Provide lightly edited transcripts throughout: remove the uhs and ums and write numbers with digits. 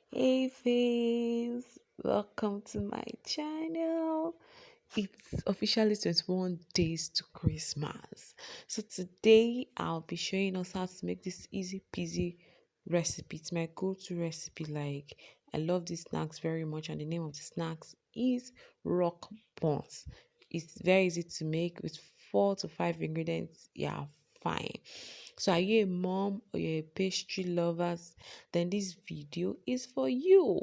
Hey Faves, welcome to my channel. It's officially 21 days to Christmas. So today I'll be showing us how to make this easy peasy recipe. It's my go-to recipe. Like, I love these snacks very much, and the name of the snacks is rock buns. It's very easy to make with 4 to 5 ingredients. Yeah, fine. So are you a mom or you're a pastry lovers? Then this video is for you.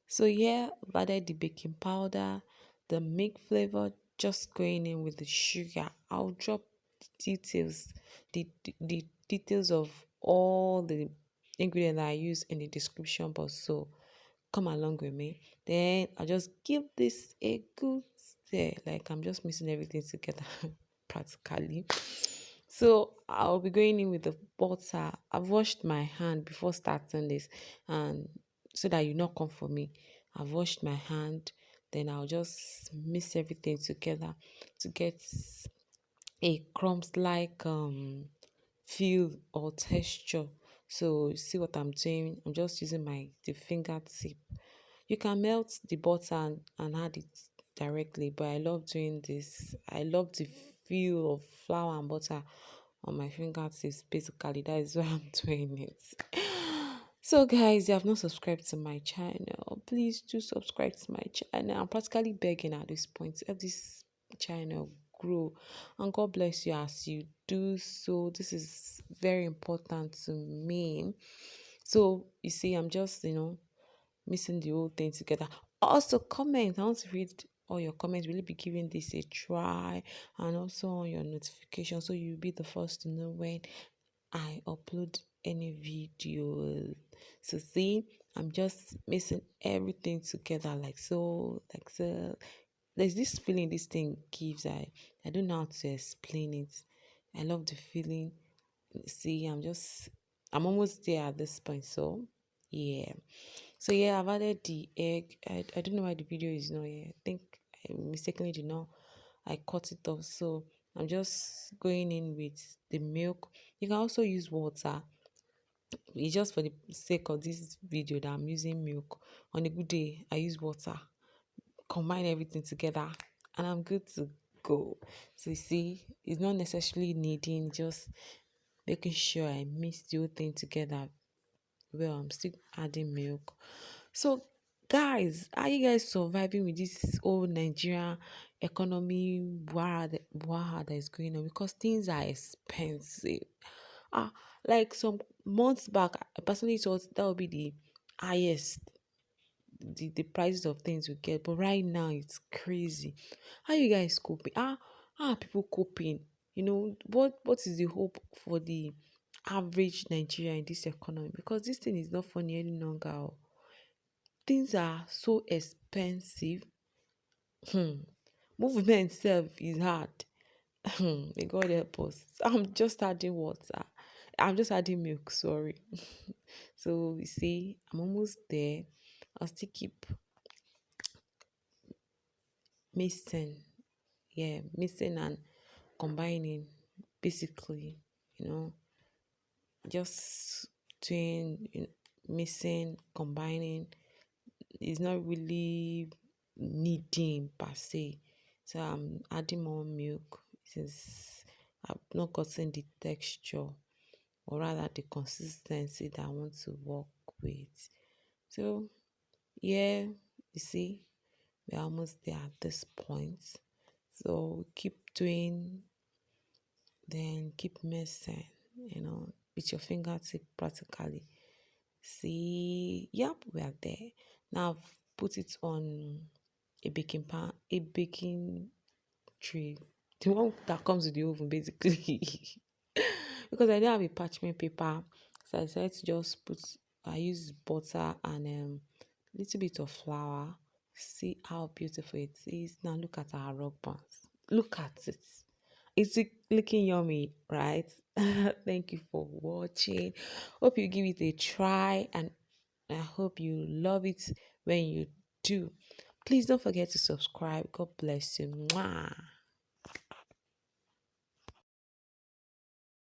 So here I've added the baking powder, the milk flavor, just going in with the sugar. I'll drop the details of all the ingredients that I use in the description box. So come along with me. Then I'll just give this a good stir. Like, I'm just mixing everything together practically. So I'll be going in with the butter. I've washed my hand before starting this, and so that you not come for me. I've washed my hand. Then I'll just mix everything together to get a crumbs like feel or texture. So see what I'm doing. I'm just using my the fingertip. You can melt the butter and add it directly, but I love doing this. I love the feel of flour and butter on my fingertips. Basically, that is why I'm doing it. So guys, you have not subscribed to my channel, please do subscribe to my channel. I'm practically begging at this point. Let this channel grow, and God bless you as you do so. This is very important to me. So you see, I'm just mixing the whole thing together. Also, comment. I want to read all your comments. Will you be giving this a try? And also on your notification, so you'll be the first to know when I upload any video. So see, I'm just mixing everything together like so. There's this feeling this thing gives. I don't know how to explain it. I love the feeling. See, I'm almost there at this point. So yeah. So yeah, I've added the egg. I don't know why the video is not here. I think I mistakenly did not. I cut it off. So I'm just going in with the milk. You can also use water. It's just for the sake of this video that I'm using milk. On a good day, I use water. Combine everything together, and I'm good to go. So you see, it's not necessarily needing, just making sure I mix the whole thing together. Well, I'm still adding milk. So, guys, are you guys surviving with this old Nigerian economy war that is going on? Because things are expensive. Ah, like some months back, I personally thought that would be the highest, the prices of things we get. But right now, it's crazy. How you guys coping? How are people coping? What is the hope for the average Nigerian in this economy? Because this thing is not funny any longer. Oh. Things are so expensive. Hmm. Movement itself is hard. May God help us. I'm just adding water. I'm just adding milk, sorry. So you see, I'm almost there. I'll still keep mixing. Yeah, mixing and combining. Basically, you know, just doing mixing, combining is not really needing per se. So I'm adding more milk since I've not gotten the texture, or rather the consistency that I want to work with. So yeah, you see, we're almost there at this point. So keep doing, then keep mixing, with your fingertip practically. See, yep, we are there. Now I've put it on a baking pan, a baking tray, the one that comes with the oven, basically. Because I don't have a parchment paper, so I decided to just I use butter and little bit of flour. See how beautiful it is. Now look at our rock buns. Look at it. It's looking yummy, right? Thank you for watching. Hope you give it a try, and I hope you love it when you do. Please don't forget to subscribe. God bless you. Mwah.